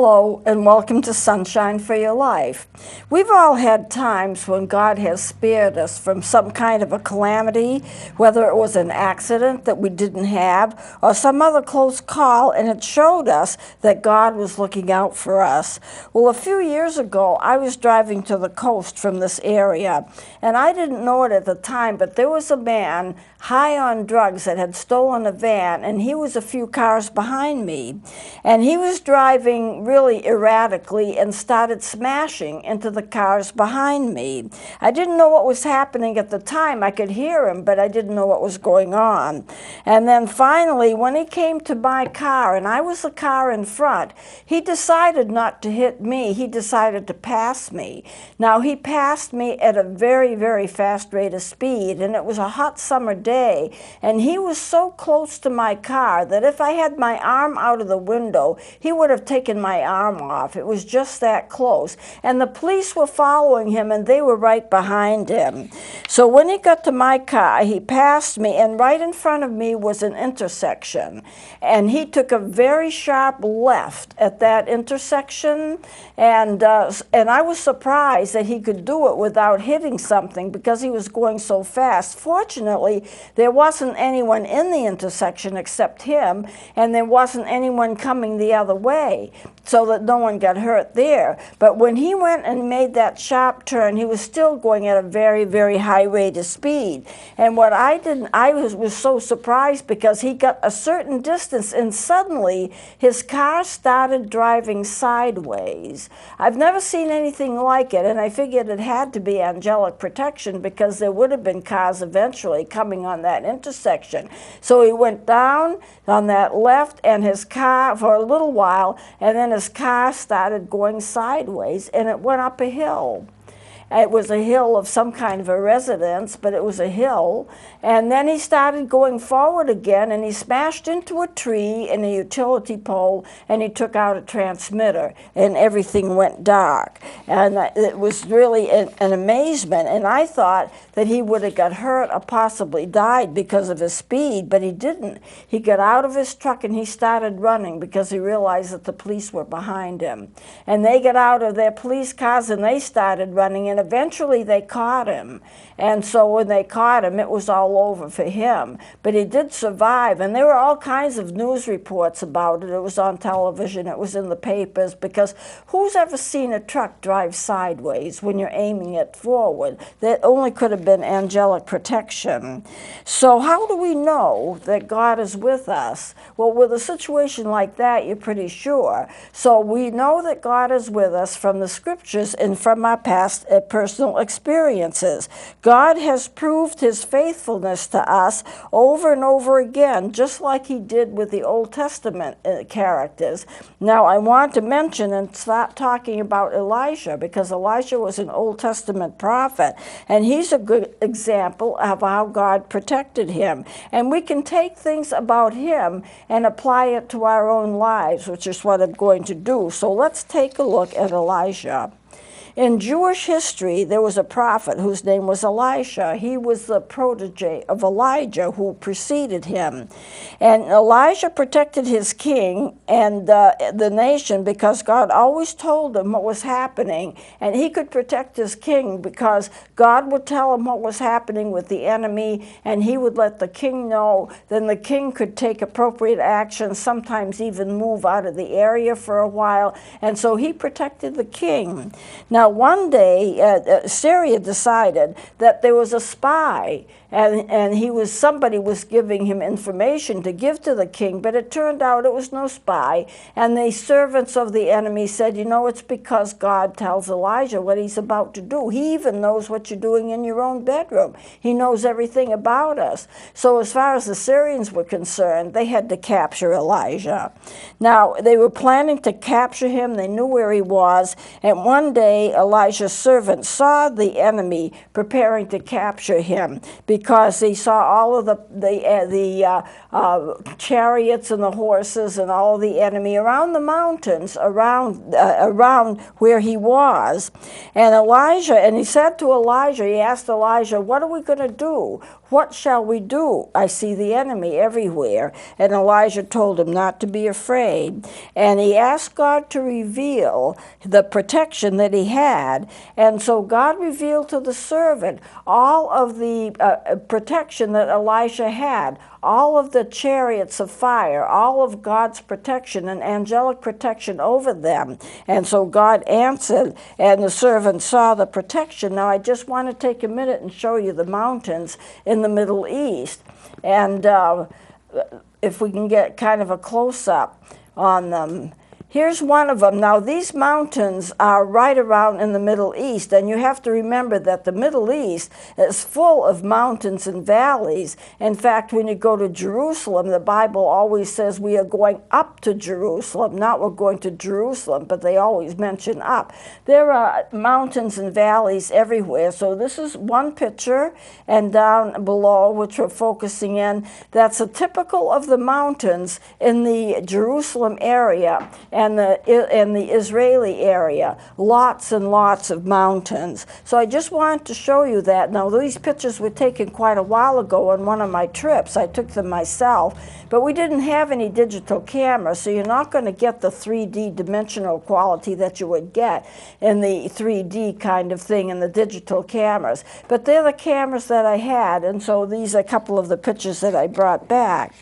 Hello and welcome to Sunshine for Your Life. We've all had times when God has spared us from some kind of a calamity, whether it was an accident that we didn't have or some other close call, and it showed us that God was looking out for us. Well, a few years ago, I was driving to the coast from this area, and I didn't know it at the time, but there was a man high on drugs that had stolen a van, and he was a few cars behind me, and he was driving really erratically and started smashing into the cars behind me. I didn't know what was happening at the time. I could hear him, but I didn't know what was going on. And then finally, when he came to my car, and I was the car in front, he decided not to hit me. He decided to pass me. Now, he passed me at a very, very fast rate of speed, and it was a hot summer day, and he was so close to my car that if I had my arm out of the window, he would have taken my arm off. It was just that close. And the police were following him, and they were right behind him. So when he got to my car, he passed me, and right in front of me was an intersection. And he took a very sharp left at that intersection, and I was surprised that he could do it without hitting something because he was going so fast. Fortunately, there wasn't anyone in the intersection except him, and there wasn't anyone coming the other way, so that no one got hurt there. But when he went and made that sharp turn, he was still going at a very, very high rate of speed. And what I was so surprised because he got a certain distance, and suddenly his car started driving sideways. I've never seen anything like it, and I figured it had to be angelic protection because there would have been cars eventually coming on that intersection. So he went down on that left, and his car for a little while, and then his car started going sideways, and it went up a hill. It was a hill of some kind of a residence, but it was a hill. And then he started going forward again, and he smashed into a tree and a utility pole, and he took out a transmitter, and everything went dark. And it was really an amazement. And I thought that he would have got hurt or possibly died because of his speed, but he didn't. He got out of his truck, and he started running because he realized that the police were behind him. And they got out of their police cars, and they started running, and eventually they caught him. And so when they caught him, it was all over for him. But he did survive, and there were all kinds of news reports about it. It was on television, it was in the papers, because who's ever seen a truck drive sideways when you're aiming it forward? That only could have been angelic protection. So how do we know that God is with us? Well, with a situation like that, you're pretty sure. So we know that God is with us from the scriptures and from our past personal experiences. God has proved his faithfulness to us over and over again, just like he did with the Old Testament characters. Now, I want to mention and start talking about Elijah, because Elijah was an Old Testament prophet, and he's a good example of how God protected him. And we can take things about him and apply it to our own lives, which is what I'm going to do. So let's take a look at Elijah. In Jewish history, there was a prophet whose name was Elisha. He was the protege of Elijah, who preceded him. And Elijah protected his king and the nation because God always told him what was happening. And he could protect his king because God would tell him what was happening with the enemy, and he would let the king know. Then the king could take appropriate action, sometimes even move out of the area for a while. And so he protected the king. Now, one day, Syria decided that there was a spy, and somebody was giving him information to give to the king, but it turned out it was no spy. And the servants of the enemy said, you know, it's because God tells Elijah what he's about to do. He even knows what you're doing in your own bedroom. He knows everything about us. So as far as the Syrians were concerned, they had to capture Elijah. Now, they were planning to capture him. They knew where he was. And one day, Elijah's servant saw the enemy preparing to capture him, because he saw all of the chariots and the horses and all of the enemy around the mountains, around where he was. And he said to Elijah, he asked Elijah, what are we going to do? What shall we do? I see the enemy everywhere. And Elijah told him not to be afraid. And he asked God to reveal the protection that he had. And so God revealed to the servant all of the protection that Elijah had, all of the chariots of fire, all of God's protection and angelic protection over them. And so God answered, and the servant saw the protection. Now I just want to take a minute and show you the mountains in the Middle East. And if we can get kind of a close-up on them. Here's one of them. Now, these mountains are right around in the Middle East, and you have to remember that the Middle East is full of mountains and valleys. In fact, when you go to Jerusalem, the Bible always says we are going up to Jerusalem, not we're going to Jerusalem, but they always mention up. There are mountains and valleys everywhere. So this is one picture, and down below, which we're focusing in, that's a typical of the mountains in the Jerusalem area and the Israeli area, lots and lots of mountains. So I just wanted to show you that. Now, these pictures were taken quite a while ago on one of my trips. I took them myself, but we didn't have any digital camera, so you're not going to get the 3D dimensional quality that you would get in the 3D kind of thing in the digital cameras. But they're the cameras that I had, and so these are a couple of the pictures that I brought back.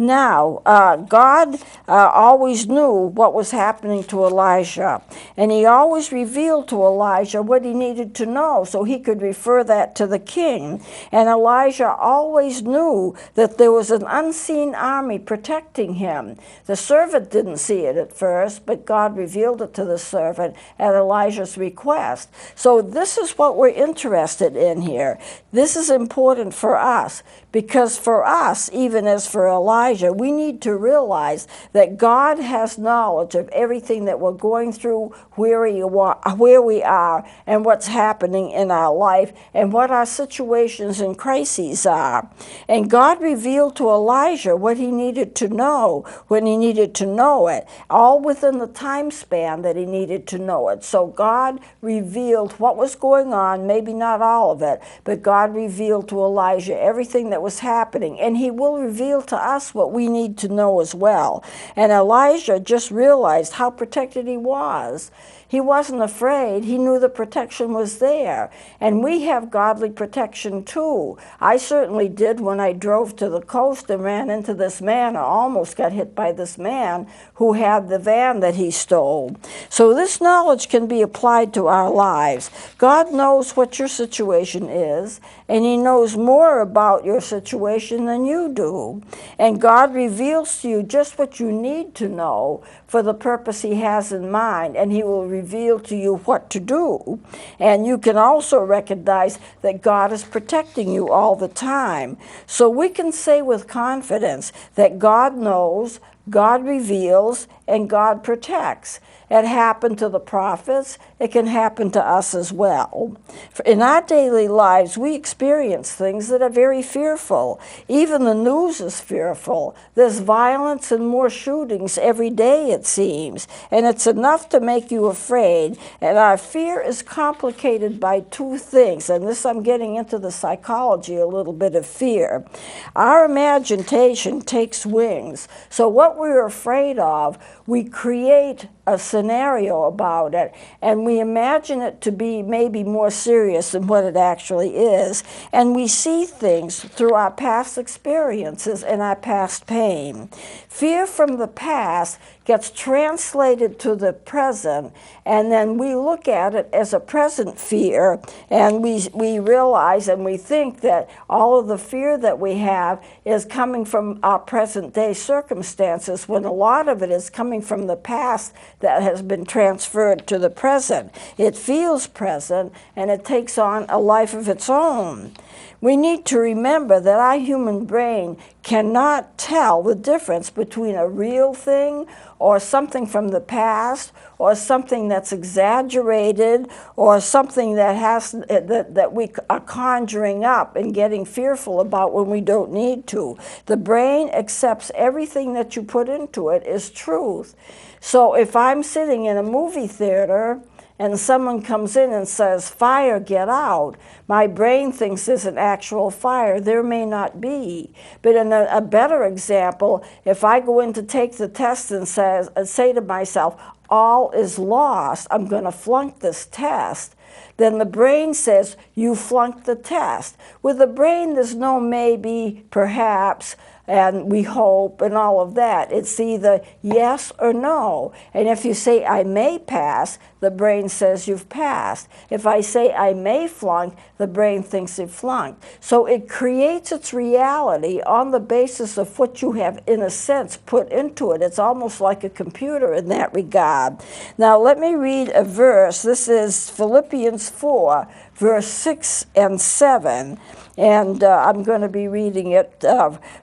Now, God always knew what was happening to Elijah, and he always revealed to Elijah what he needed to know so he could refer that to the king. And Elijah always knew that there was an unseen army protecting him. The servant didn't see it at first, but God revealed it to the servant at Elijah's request. So this is what we're interested in here. This is important for us, because for us, even as for Elijah, we need to realize that God has knowledge of everything that we're going through, where we are, and what's happening in our life, and what our situations and crises are. And God revealed to Elijah what he needed to know when he needed to know it, all within the time span that he needed to know it. So God revealed what was going on, maybe not all of it, but God revealed to Elijah everything that was happening, and he will reveal to us what we need to know as well. And Elijah just realized how protected he was. He wasn't afraid. He knew the protection was there. And we have godly protection too. I certainly did when I drove to the coast and ran into this man, or almost got hit by this man who had the van that he stole. So this knowledge can be applied to our lives. God knows what your situation is, and he knows more about your situation than you do. And God reveals to you just what you need to know for the purpose he has in mind, and he will reveal to you what to do. And you can also recognize that God is protecting you all the time. So we can say with confidence that God knows, God reveals, and God protects. It happened to the prophets. It can happen to us as well. In our daily lives, we experience things that are very fearful. Even the news is fearful. There's violence and more shootings every day, it seems. And it's enough to make you afraid. And our fear is complicated by two things. And this, I'm getting into the psychology a little bit of fear. Our imagination takes wings. So what we're afraid of, we create a scenario about it, and we imagine it to be maybe more serious than what it actually is, and we see things through our past experiences and our past pain. Fear from the past gets translated to the present, and then we look at it as a present fear, and we realize and we think that all of the fear that we have is coming from our present day circumstances, when a lot of it is coming from the past that has been transferred to the present. It feels present, and it takes on a life of its own. We need to remember that our human brain cannot tell the difference between a real thing or something from the past, or something that's exaggerated, or something that we are conjuring up and getting fearful about when we don't need to. The brain accepts everything that you put into it as truth. So if I'm sitting in a movie theater and someone comes in and says, fire, get out, my brain thinks there's an actual fire. There may not be. But in a better example, if I go in to take the test and say to myself, all is lost, I'm going to flunk this test, then the brain says, you flunked the test. With the brain, there's no maybe, perhaps, and we hope, and all of that. It's either yes or no. And if you say, I may pass, the brain says you've passed. If I say I may flunk, the brain thinks it flunked. So it creates its reality on the basis of what you have, in a sense, put into it. It's almost like a computer in that regard. Now let me read a verse. This is Philippians 4, verse 6 and 7. And I'm going to be reading it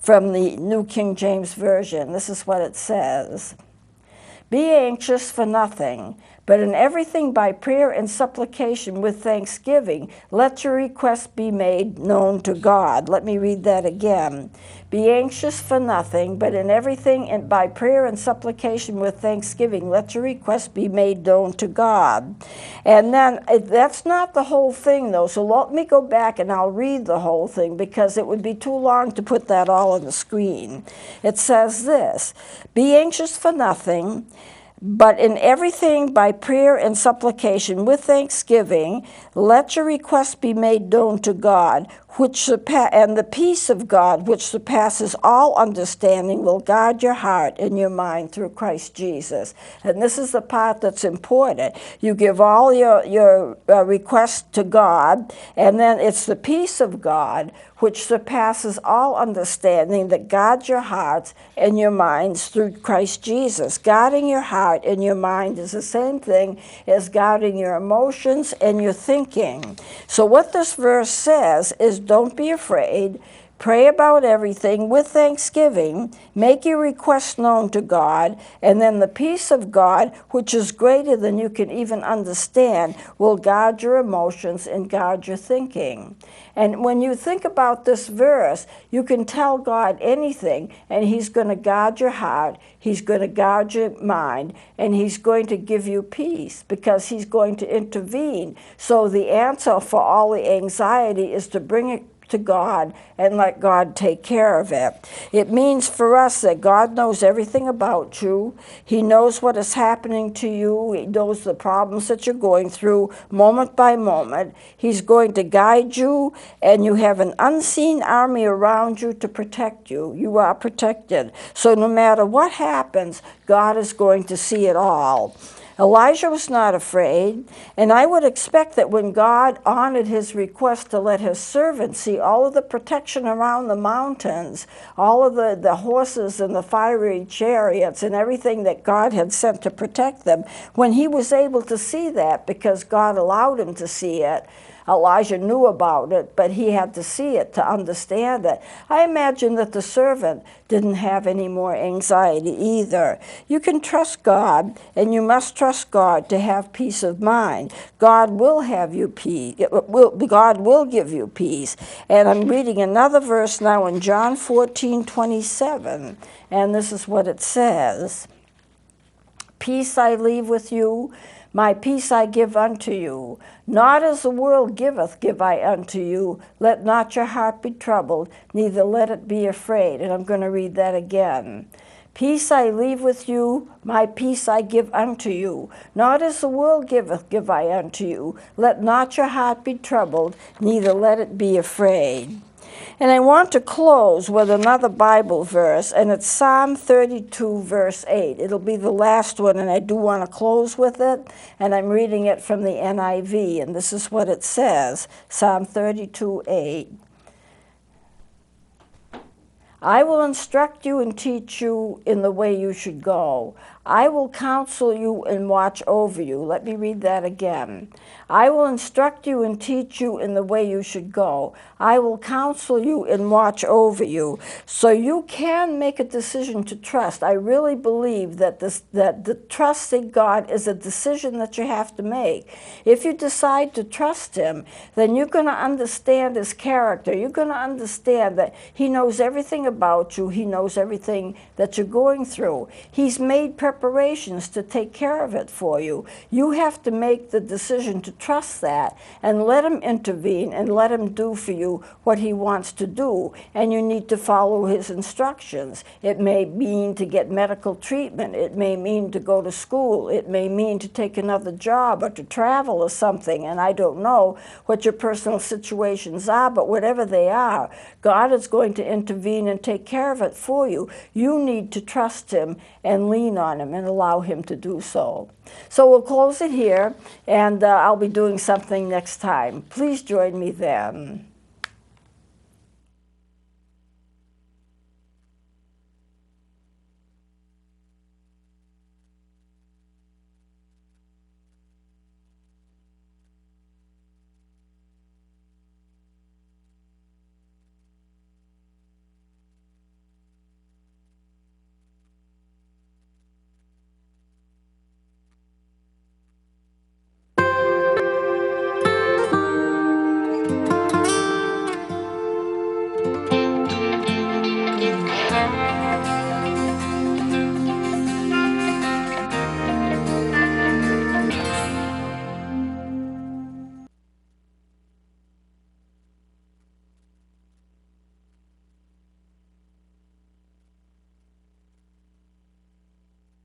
from the New King James Version. This is what it says. Be anxious for nothing, but in everything by prayer and supplication with thanksgiving, let your requests be made known to God. Let me read that again. Be anxious for nothing, but in everything and by prayer and supplication with thanksgiving, let your requests be made known to God. And then that's not the whole thing, though. So let me go back and I'll read the whole thing, because it would be too long to put that all on the screen. It says this, be anxious for nothing, but in everything by prayer and supplication with thanksgiving, let your requests be made known to God, and the peace of God, which surpasses all understanding, will guard your heart and your mind through Christ Jesus. And this is the part that's important. You give all your requests to God, and then it's the peace of God, which surpasses all understanding, that guards your hearts and your minds through Christ Jesus. Guarding your heart and your mind is the same thing as guarding your emotions and your thinking. So what this verse says is, don't be afraid. Pray about everything with thanksgiving. Make your requests known to God, and then the peace of God, which is greater than you can even understand, will guard your emotions and guard your thinking. And when you think about this verse, you can tell God anything, and He's going to guard your heart, He's going to guard your mind, and He's going to give you peace, because He's going to intervene. So the answer for all the anxiety is to bring it to God and let God take care of it. It means for us that God knows everything about you. He knows what is happening to you. He knows the problems that you're going through moment by moment. He's going to guide you, and you have an unseen army around you to protect you. You are protected. So no matter what happens, God is going to see it all. Elijah was not afraid, and I would expect that when God honored his request to let his servant see all of the protection around the mountains, all of the horses and the fiery chariots and everything that God had sent to protect them, when he was able to see that because God allowed him to see it, Elijah knew about it, but he had to see it to understand it. I imagine that the servant didn't have any more anxiety either. You can trust God, and you must trust God to have peace of mind. God will have you peace. God will give you peace. And I'm reading another verse now in John 14:27, and this is what it says. Peace I leave with you, my peace I give unto you. Not as the world giveth, give I unto you. Let not your heart be troubled, neither let it be afraid. And I'm going to read that again. Peace I leave with you, my peace I give unto you. Not as the world giveth, give I unto you. Let not your heart be troubled, neither let it be afraid. And I want to close with another Bible verse, and it's Psalm 32, verse 8. It'll be the last one, and I do want to close with it, and I'm reading it from the NIV, and this is what it says, Psalm 32, 8. I will instruct you and teach you in the way you should go. I will counsel you and watch over you. Let me read that again. I will instruct you and teach you in the way you should go. I will counsel you and watch over you. So you can make a decision to trust. I really believe that the trusting God is a decision that you have to make. If you decide to trust Him, then you're going to understand His character. You're going to understand that He knows everything about you. He knows everything that you're going through. He's made preparation preparations to take care of it for you. You have to make the decision to trust that and let him intervene and let him do for you what he wants to do. And you need to follow his instructions. It may mean to get medical treatment. It may mean to go to school. It may mean to take another job or to travel or something. And I don't know what your personal situations are, but whatever they are, God is going to intervene and take care of it for you. You need to trust him and lean on him and allow him to do so. So we'll close it here, and I'll be doing something next time. Please join me then.